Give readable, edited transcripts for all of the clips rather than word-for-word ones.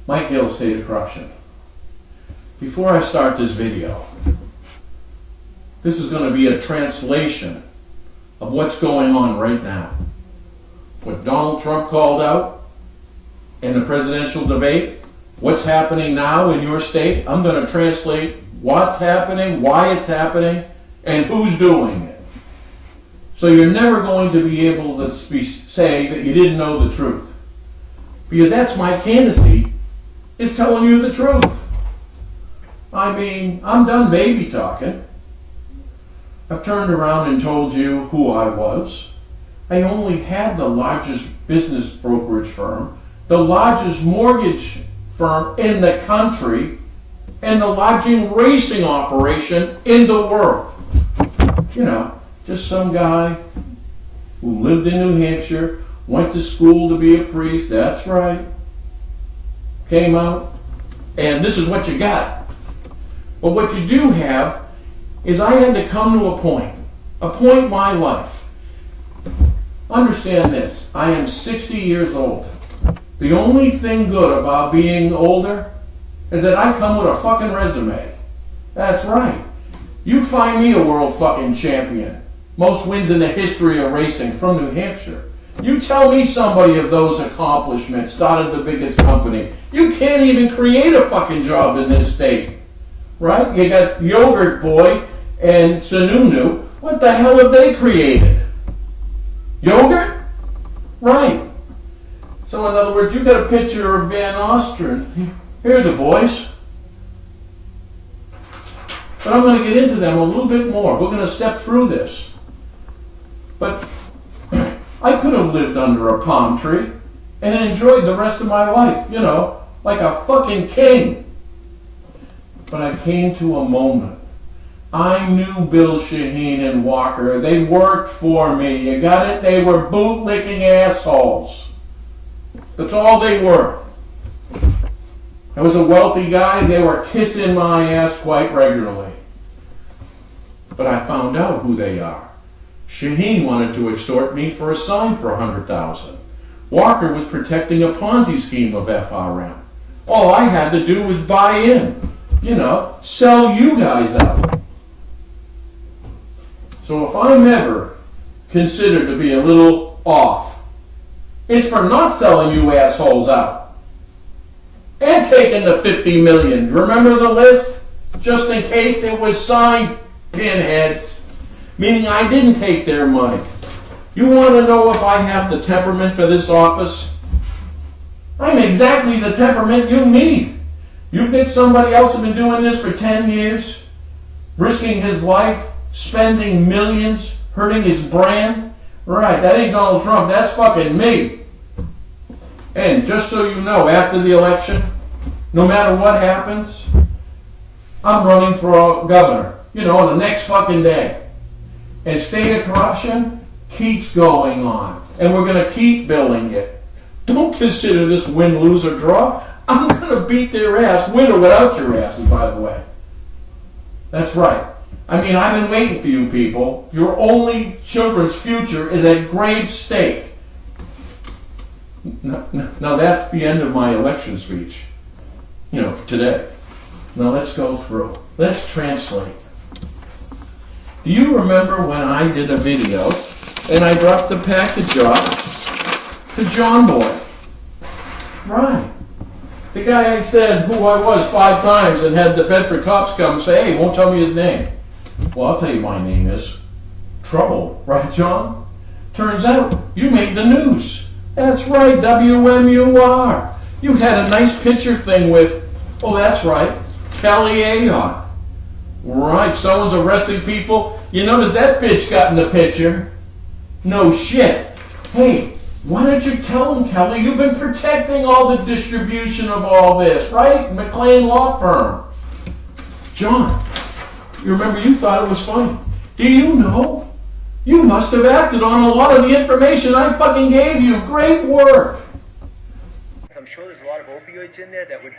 Mike Gill, State of Corruption. Before I start this video, this is going to be a translation of what's going on right now. What Donald Trump called out in the presidential debate, what's happening now in your state. I'm going to translate what's happening, why it's happening, and who's doing it. So you're never going to be able to say that you didn't know the truth. Because that's my candidacy, is telling you the truth. I mean, I'm done baby talking. I've turned around and told you who I was. I only had the largest business brokerage firm, the largest mortgage firm in the country, and the largest racing operation in the world. You know, just some guy who lived in New Hampshire, went to school to be a priest, that's right. Came out, and this is what you got. But what you do have is I had to come to a point in my life. Understand this, I am 60 years old. The only thing good about being older is that I come with a fucking resume. That's right. You find me a world fucking champion. Most wins in the history of racing from New Hampshire. You tell me somebody of those accomplishments started the biggest company. You can't even create a fucking job in this state. Right? You got Yogurt Boy and Sununu. What the hell have they created? Yogurt? Right. So in other words, you got a picture of Van Ostrand. Here are the boys. But I'm going to get into them a little bit more. We're going to step through this. But I could have lived under a palm tree and enjoyed the rest of my life, you know, like a fucking king. But I came to a moment. I knew Bill Shaheen and Walker. They worked for me. You got it? They were bootlicking assholes. That's all they were. I was a wealthy guy. They were kissing my ass quite regularly. But I found out who they are. Shaheen wanted to extort me for a sign for $100,000. Walker was protecting a Ponzi scheme of FRM. All I had to do was buy in. You know, sell you guys out. So if I'm ever considered to be a little off, it's for not selling you assholes out. And taking the $50 million. Remember the list? Just in case it was signed pinheads. Meaning I didn't take their money. You want to know if I have the temperament for this office? I'm exactly the temperament you need. You think somebody else has been doing this for 10 years? Risking his life? Spending millions? Hurting his brand? Right, that ain't Donald Trump, that's fucking me. And just so you know, after the election, no matter what happens, I'm running for governor, you know, on the next fucking day. And State of Corruption keeps going on. And we're going to keep building it. Don't consider this win, lose, or draw. I'm going to beat their ass, with or without your asses, by the way. That's right. I mean, I've been waiting for you people. Your only children's future is at grave stake. Now that's the end of my election speech, you know, for today. Now let's go through. Let's translate. Do you remember when I did a video and I dropped the package off to John Boy? Right. The guy I said who I was 5 times and had the Bedford cops come say, hey, won't tell me his name. Well, I'll tell you my name is Trouble. Right, John? Turns out you made the news. That's right, WMUR. You had a nice picture thing with, oh, that's right, Kelly Ayotte. Right, someone's arresting people. You notice that bitch got in the picture. No shit. Hey, why don't you tell him, Kelly, you've been protecting all the distribution of all this, right? McLean Law Firm. John, you remember you thought it was funny. Do you know? You must have acted on a lot of the information I fucking gave you. Great work. I'm sure there's a lot of opioids in there that would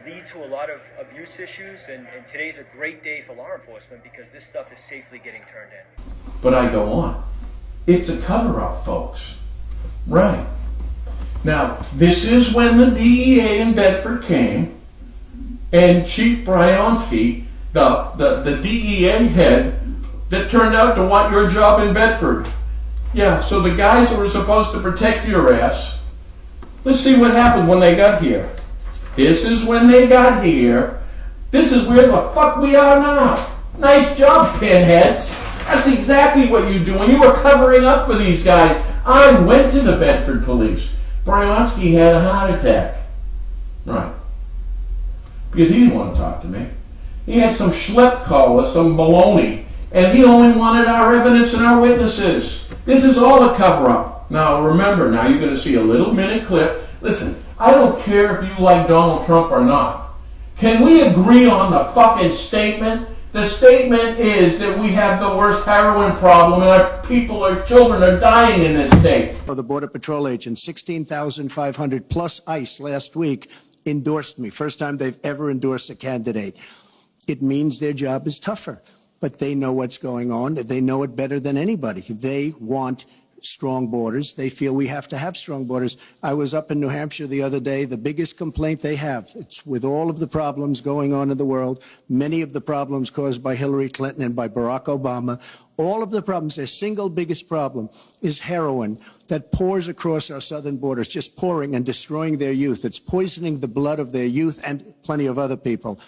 lead to a lot of abuse issues, and today's a great day for law enforcement because this stuff is safely getting turned in. But I go on. It's a cover-up, folks. Right. Now, this is when the DEA in Bedford came, and Chief Bryonsky, the DEA head that turned out to want your job in Bedford. Yeah, so the guys that were supposed to protect your ass, let's see what happened when they got here. This is when they got here. This is where the fuck we are now. Nice job, pinheads. That's exactly what you do. When you were covering up for these guys, I went to the Bedford police. Bryonsky had a heart attack. Right. Because he didn't want to talk to me. He had some schlep call us, some baloney, and he only wanted our evidence and our witnesses. This is all a cover-up. Now remember, now you're going to see a little minute clip. Listen, I don't care if you like Donald Trump or not. Can we agree on the fucking statement? The statement is that we have the worst heroin problem and our people, our children are dying in this state. The Border Patrol agents, 16,500 plus ICE last week, endorsed me. First time they've ever endorsed a candidate. It means their job is tougher, but they know what's going on. They know it better than anybody. They want strong borders. They feel we have to have strong borders. I was up in New Hampshire the other day. The biggest complaint they have, it's with all of the problems going on in the world, many of the problems caused by Hillary Clinton and by Barack Obama, all of the problems, their single biggest problem is heroin that pours across our southern borders, just pouring and destroying their youth. It's poisoning the blood of their youth and plenty of other people.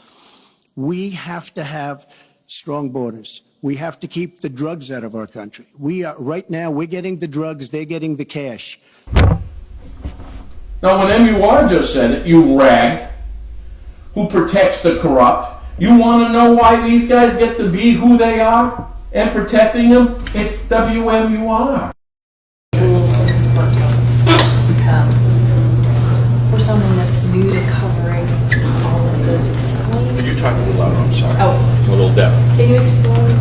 We have to have strong borders. We have to keep the drugs out of our country. Right now, we're getting the drugs, they're getting the cash. Now, when MUR just said it, you rag, who protects the corrupt, you want to know why these guys get to be who they are and protecting them? It's WMUR. For someone that's new to covering all of this, explain. Could you talk a little louder? I'm sorry. Oh. I'm a little deaf. Can you explain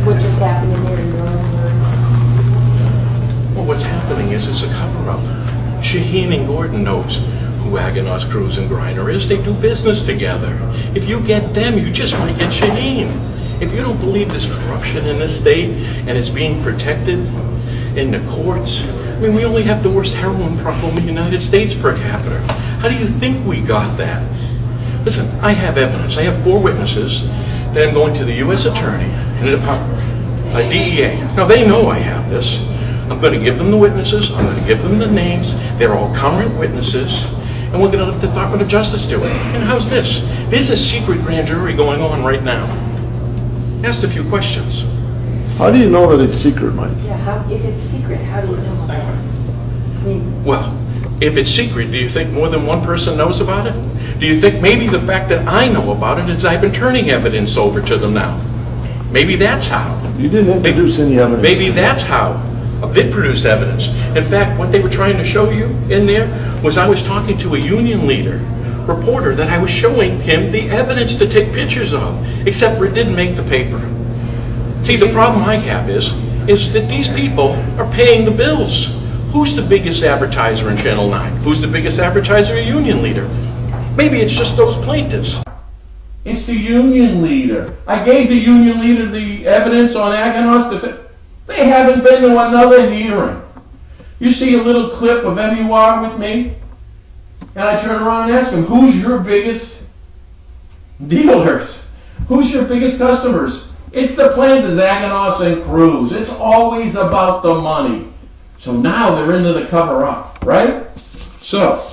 what just happened in there in your own words? Well, what's happening is it's a cover-up. Shaheen and Gordon knows who Aganos, Cruz, and Griner is. They do business together. If you get them, you just might get Shaheen. If you don't believe there's corruption in this state and it's being protected in the courts, I mean, we only have the worst heroin problem in the United States per capita. How do you think we got that? Listen, I have evidence. I have 4 witnesses that I'm going to the U.S. Attorney and a DEA. Now, they know I have this. I'm going to give them the witnesses. I'm going to give them the names. They're all current witnesses. And we're going to let the Department of Justice do it. And how's this? There's a secret grand jury going on right now. Asked a few questions. How do you know that it's secret, Mike? Yeah, if it's secret, how do you know that? I mean, Well, if it's secret, do you think more than one person knows about it? Do you think maybe the fact that I know about it is I've been turning evidence over to them now? Maybe that's how. You didn't introduce any evidence. Maybe that's how they produced evidence. In fact, what they were trying to show you in there was I was talking to a union leader, reporter, that I was showing him the evidence to take pictures of, except for it didn't make the paper. See, the problem I have is that these people are paying the bills. Who's the biggest advertiser in Channel 9? Who's the biggest advertiser? A union leader. Maybe it's just those plaintiffs. It's the union leader. I gave the union leader the evidence on Aganos. They haven't been to another hearing. You see a little clip of MUR with me, and I turn around and ask them, who's your biggest dealers? Who's your biggest customers? It's the plaintiffs, Aganos and Cruz. It's always about the money. So now they're into the cover-up, right? So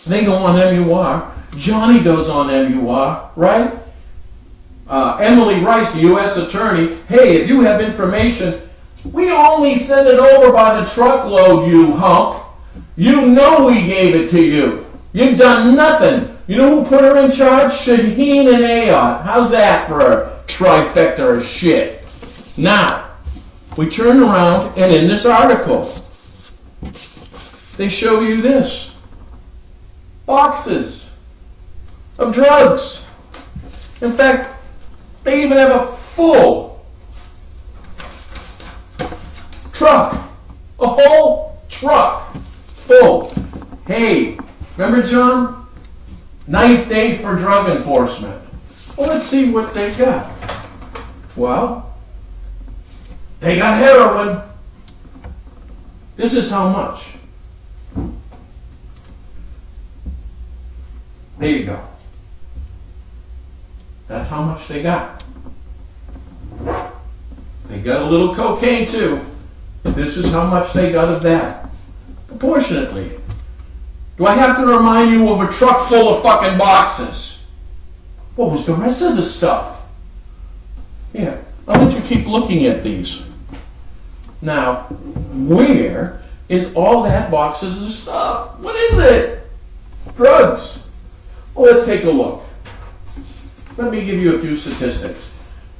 they go on MUR. Johnny goes on MUR, right? Emily Rice, the U.S. Attorney, hey, if you have information, we only send it over by the truckload, you hump. You know we gave it to you. You've done nothing. You know who put her in charge? Shaheen and Ayot. How's that for a trifecta of shit? Now, we turn around, and in this article, they show you this. Boxes of drugs. In fact, they even have a full truck. A whole truck full. Hey, remember, John? Nice day for drug enforcement. Well, let's see what they got. Well, they got heroin. This is how much. There you go. That's how much they got. They got a little cocaine too. But this is how much they got of that. Proportionately. Do I have to remind you of a truck full of fucking boxes? What was the rest of the stuff? Yeah, I'll let you keep looking at these. Now, where is all that boxes of stuff? What is it? Drugs. Well, let's take a look. Let me give you a few statistics.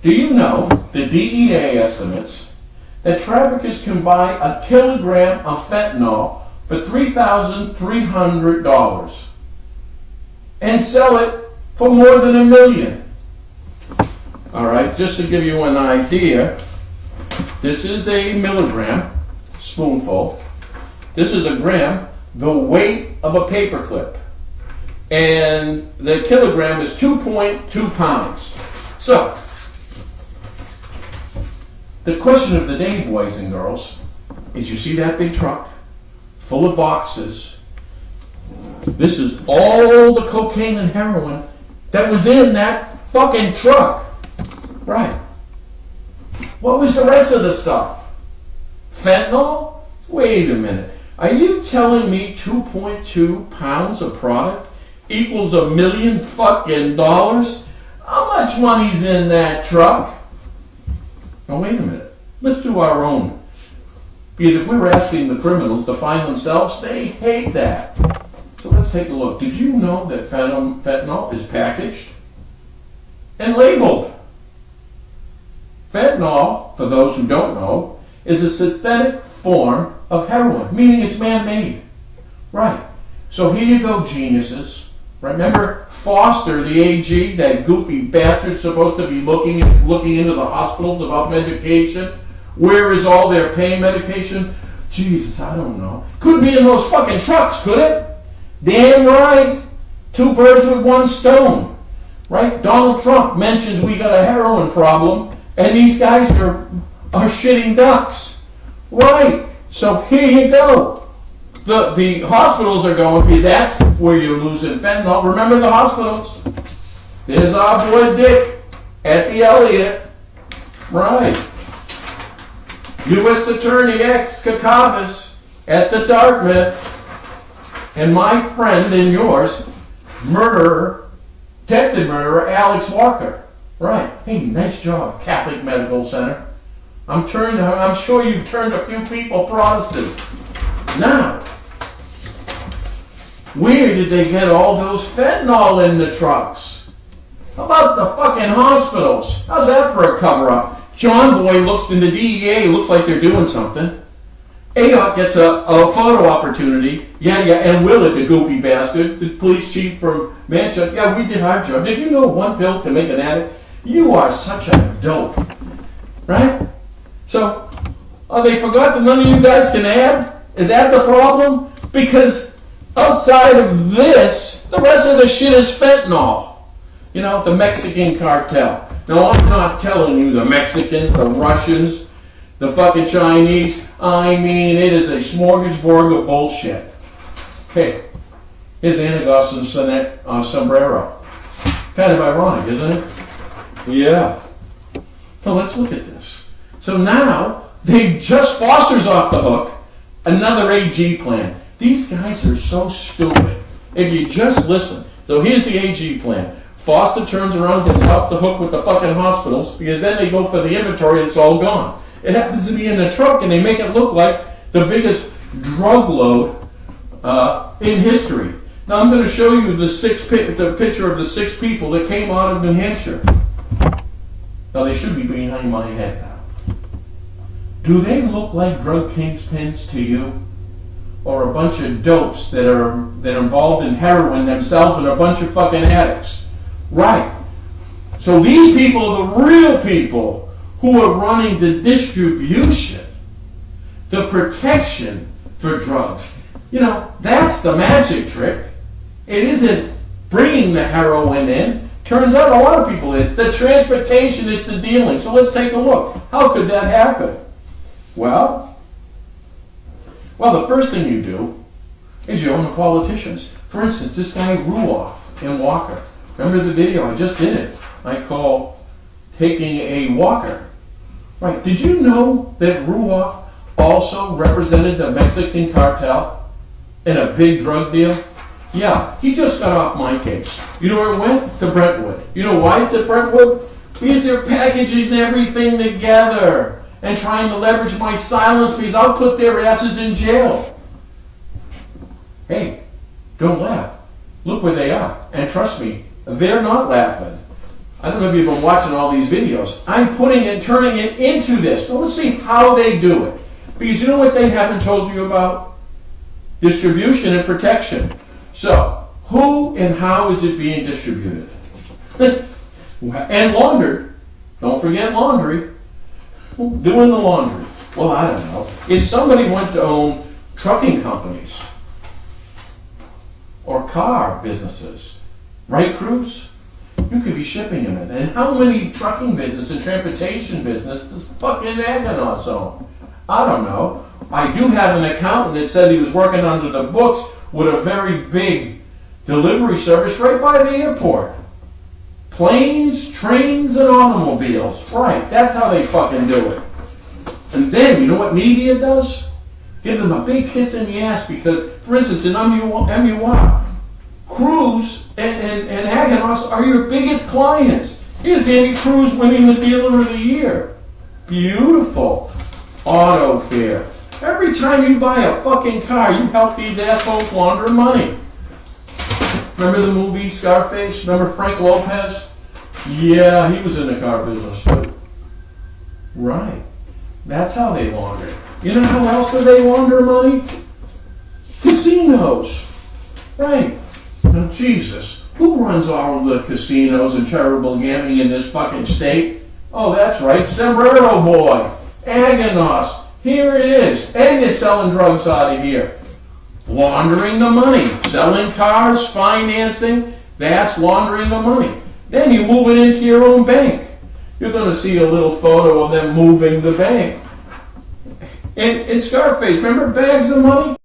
Do you know the DEA estimates that traffickers can buy a kilogram of fentanyl for $3,300 and sell it for more than $1 million? All right, just to give you an idea, this is a milligram, spoonful. This is a gram, the weight of a paperclip. And the kilogram is 2.2 pounds. So, the question of the day, boys and girls, is you see that big truck full of boxes? This is all the cocaine and heroin that was in that fucking truck. Right. What was the rest of the stuff? Fentanyl? Wait a minute. Are you telling me 2.2 pounds of product equals $1 million fucking dollars? How much money's in that truck? Now wait a minute. Let's do our own. Because if we were asking the criminals to find themselves, they hate that. So let's take a look. Did you know that fentanyl is packaged and labeled? Fentanyl, for those who don't know, is a synthetic form of heroin, meaning it's man-made. Right. So here you go, geniuses. Remember Foster, the AG, that goofy bastard supposed to be looking into the hospitals about medication? Where is all their pain medication? Jesus, I don't know. Could be in those fucking trucks, could it? Damn right. 2 birds with 1 stone. Right? Donald Trump mentions we got a heroin problem, and these guys are shitting ducks. Right. So here you go. The hospitals are going, that's where you're losing fentanyl. Remember the hospitals? There's our boy Dick at the Elliott. Right. U.S. Attorney X Kakavas at the Dartmouth. And my friend and yours, detected murderer Alex Walker. Right. Hey, nice job, Catholic Medical Center. I'm sure you've turned a few people Protestant. Now, where did they get all those fentanyl in the trucks? How about the fucking hospitals? How's that for a cover-up? John Boy looks in the DEA, looks like they're doing something. Ayotte gets a photo opportunity. Yeah, and Willett, the goofy bastard, the police chief from Manchester. Yeah, we did our job. Did you know 1 pill can make an addict? You are such a dope. Right? So, they forgot that none of you guys can add? Is that the problem? Because outside of this, the rest of the shit is fentanyl. You know, the Mexican cartel. Now, I'm not telling you the Mexicans, the Russians, the fucking Chinese. I mean, it is a smorgasbord of bullshit. Hey, here's Anagos's sombrero. Kind of ironic, isn't it? Yeah. So let's look at this. So now, Foster's off the hook. Another AG plan. These guys are so stupid. If you just listen. So here's the AG plan. Foster turns around, gets off the hook with the fucking hospitals, because then they go for the inventory and it's all gone. It happens to be in the truck, and they make it look like the biggest drug load in history. Now I'm going to show you the picture of the 6 people that came out of New Hampshire. Now they should be behind my head now. Do they look like drug kingpins to you? Or a bunch of dopes that are involved in heroin themselves and a bunch of fucking addicts? Right. So these people are the real people who are running the distribution, the protection for drugs. You know, that's the magic trick. It isn't bringing the heroin in. Turns out a lot of people, it's the transportation, it's the dealing. So let's take a look. How could that happen? Well, the first thing you do is you own the politicians. For instance, this guy Ruoff in Walker. Remember the video? I just did it. I call taking a walker. Right. Did you know that Ruoff also represented the Mexican cartel in a big drug deal? Yeah, he just got off my case. You know where it went? To Brentwood. You know why it's at Brentwood? Because they're packaging everything together and trying to leverage my silence because I'll put their asses in jail. Hey, don't laugh. Look where they are. And trust me, they're not laughing. I don't know if you've been watching all these videos. I'm putting and turning it into this. Now let's see how they do it. Because you know what they haven't told you about? Distribution and protection. So, who and how is it being distributed? And laundered. Don't forget laundry. Who's doing the laundry? Well, I don't know. If somebody went to own trucking companies or car businesses, right, Cruz? You could be shipping them in. And how many trucking business and transportation business does fucking Agnos own? I don't know. I do have an accountant that said he was working under the books with a very big delivery service right by the airport. Planes, trains, and automobiles. Right, that's how they fucking do it. And then, you know what media does? Give them a big kiss in the ass because, for instance, in MUI, Cruz and Agnos are your biggest clients. Here's Andy Cruz winning the Dealer of the Year. Beautiful. Auto fare. Every time you buy a fucking car, you help these assholes launder money. Remember the movie Scarface? Remember Frank Lopez? Yeah, he was in the car business too. Right. That's how they launder. You know how else do they launder money? Casinos. Right. Now, Jesus, who runs all of the casinos and charitable gambling in this fucking state? Oh, that's right, Sombrero Boy, Agnos. Here it is. And you're selling drugs out of here. Laundering the money. Selling cars, financing, that's laundering the money. Then you move it into your own bank. You're going to see a little photo of them moving the bank. In Scarface, remember bags of money?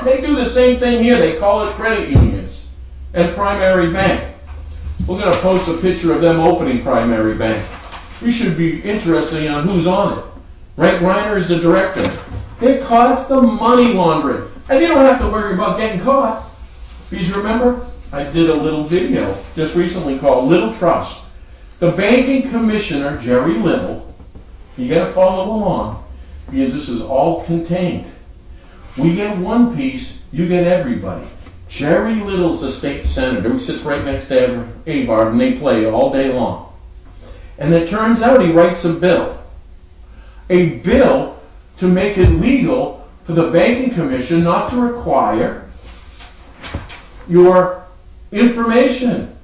They do the same thing here. They call it credit unions and primary bank. We're going to post a picture of them opening primary bank. You should be interested on who's on it. Brent Griner is the director. They're caught. It's the money laundering. And you don't have to worry about getting caught. Because remember, I did a little video just recently called Little Trust. The banking commissioner, Jerry Little, you got to follow along because this is all contained. We get one piece, you get everybody. Jerry Little's a state senator who sits right next to Avard and they play all day long. And it turns out he writes a bill. A bill to make it legal for the banking commission not to require your information.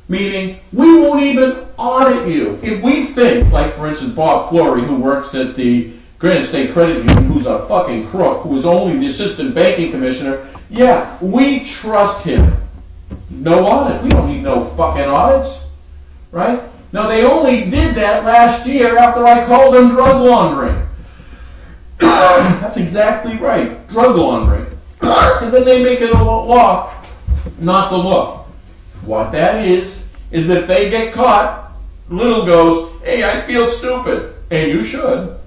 Meaning, we won't even audit you. If we think, like for instance, Bob Flory, who works at the Granite State Credit Union, who's a fucking crook, who is only the assistant banking commissioner, yeah, we trust him. No audit. We don't need no fucking audits. Right? Now, they only did that last year after I called them drug laundering. That's exactly right. Drug laundering. And then they make it a law, not the law. What that is if they get caught, Little goes, hey, I feel stupid. And you should.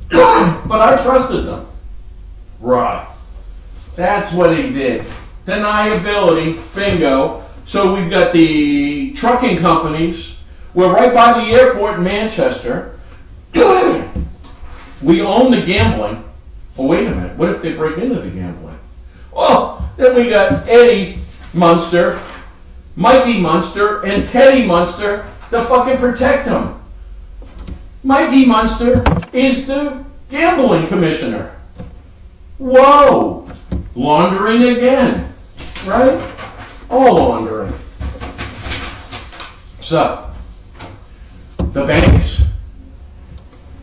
But I trusted them. Right. That's what he did. Deniability, bingo. So we've got the trucking companies. We're right by the airport in Manchester. We own the gambling. Oh, wait a minute. What if they break into the gambling? Oh, then we got Eddie Munster, Mikey Munster, and Teddy Munster to fucking protect them. Mikey Munster is the gambling commissioner. Whoa! Laundering again. Right? All laundering. So, the banks,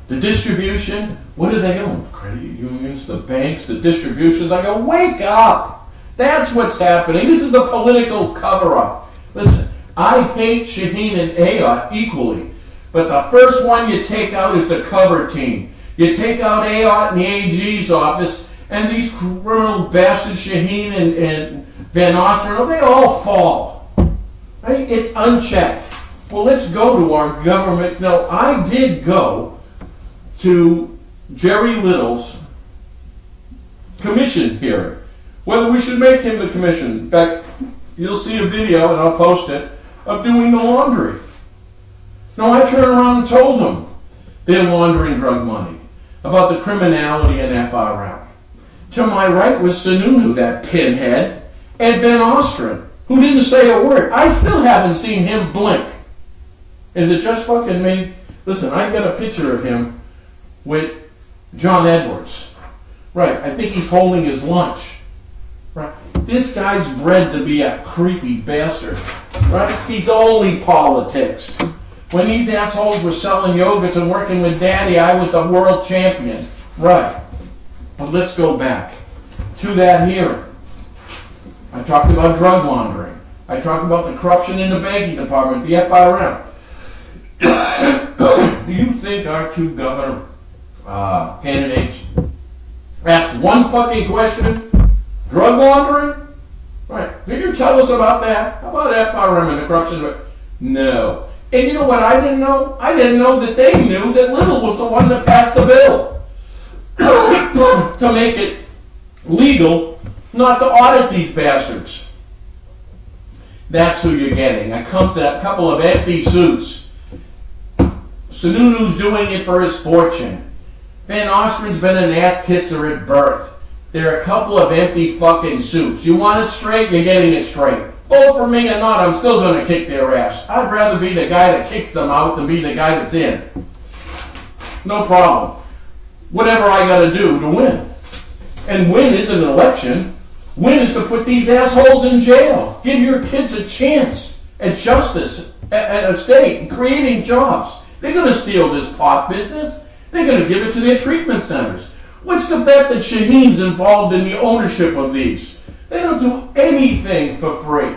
the distribution, What do they own? Credit unions, the banks, the distributions. I go, wake up! That's what's happening. This is the political cover-up. Listen, I hate Shaheen and Ayotte equally, but the first one you take out is the cover team. You take out Ayotte in the AG's office, and these criminal bastards, Shaheen and Van Ostrand, they all fall. Right? It's unchecked. Well, let's go to our government. No, I did go to Jerry Little's commission hearing. Whether we should make him the commission. In fact, you'll see a video, and I'll post it, of doing the laundry. No, I turned around and told them they're laundering drug money, about the criminality in FRM. To my right was Sununu, that pinhead, and Van Ostrand, who didn't say a word. I still haven't seen him blink. Is it just fucking me? Listen, I got a picture of him with John Edwards. Right, I think he's holding his lunch. Right, this guy's bred to be a creepy bastard. Right, he's only politics. When these assholes were selling yogurts and working with Daddy, I was the world champion. Right, but let's go back to that hearing. I talked about drug laundering. I talked about the corruption in the banking department, the FRM. Do you think our two governor candidates asked one fucking question? Drug laundering? Right. Can you tell us about that? How about FRM and the corruption? No. And you know what I didn't know? I didn't know that they knew that Little was the one that passed the bill to make it legal not to audit these bastards. That's who you're getting. A couple of empty suits. Sununu's doing it for his fortune. Van Ostrand's been an ass kisser at birth. There are a couple of empty fucking suits. You want it straight, you're getting it straight. Vote for me or not, I'm still going to kick their ass. I'd rather be the guy that kicks them out than be the guy that's in. No problem. Whatever I got to do to win. And win isn't an election. Win is to put these assholes in jail. Give your kids a chance at justice, at a state, and creating jobs. They're going to steal this pot business. They're going to give it to their treatment centers. What's the bet that Shaheen's involved in the ownership of these? They don't do anything for free.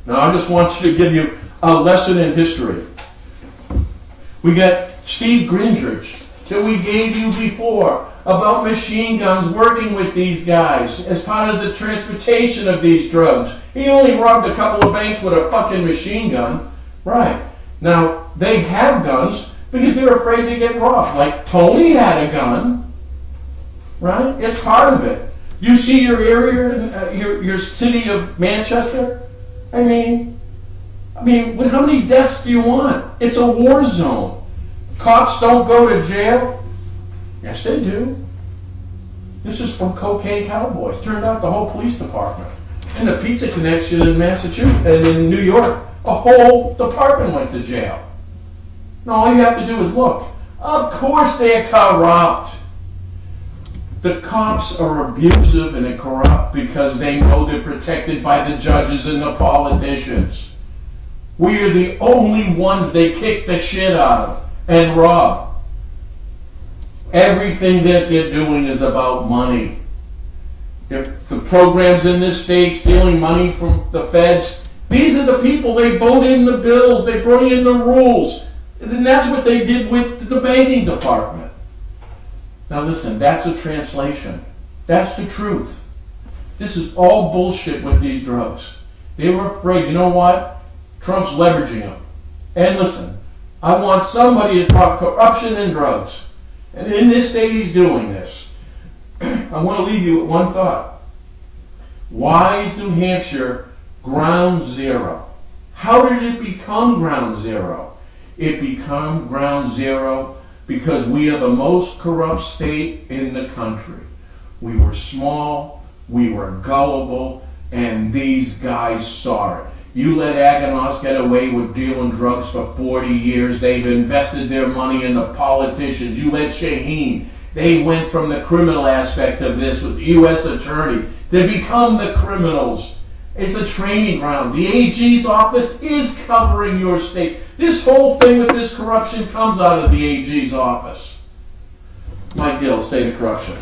Now, I just want you to give you a lesson in history. We got Steve Grindrich, that we gave you before, about machine guns working with these guys as part of the transportation of these drugs. He only robbed a couple of banks with a fucking machine gun. Right. Now, they have guns because they're afraid to get robbed. Like Tony had a gun. Right? It's part of it. You see your area, your city of Manchester? I mean, how many deaths do you want? It's a war zone. Cops don't go to jail? Yes, they do. This is from Cocaine Cowboys. Turned out the whole police department. And the Pizza Connection in Massachusetts and in New York, a whole department went to jail. No, all you have to do is look. Of course they're corrupt. The cops are abusive and corrupt because they know they're protected by the judges and the politicians. We are the only ones they kick the shit out of and rob. Everything that they're doing is about money. If the programs in this state stealing money from the feds, these are the people, they vote in the bills, they bring in the rules. And that's what they did with the banking department. Now listen, that's a translation. That's the truth. This is all bullshit with these drugs. They were afraid. You know what? Trump's leveraging them. And listen, I want somebody to talk corruption and drugs. And in this state he's doing this. I want to leave you with one thought. Why is New Hampshire ground zero? How did it become ground zero? It became ground zero because we are the most corrupt state in the country. We were small, we were gullible, and these guys saw it. You let Aganos get away with dealing drugs for 40 years. They've invested their money in the politicians. You let Shaheen. They went from the criminal aspect of this with the U.S. attorney to become the criminals. It's a training ground. The AG's office is covering your state. This whole thing with this corruption comes out of the AG's office. Mike Gill, State of Corruption.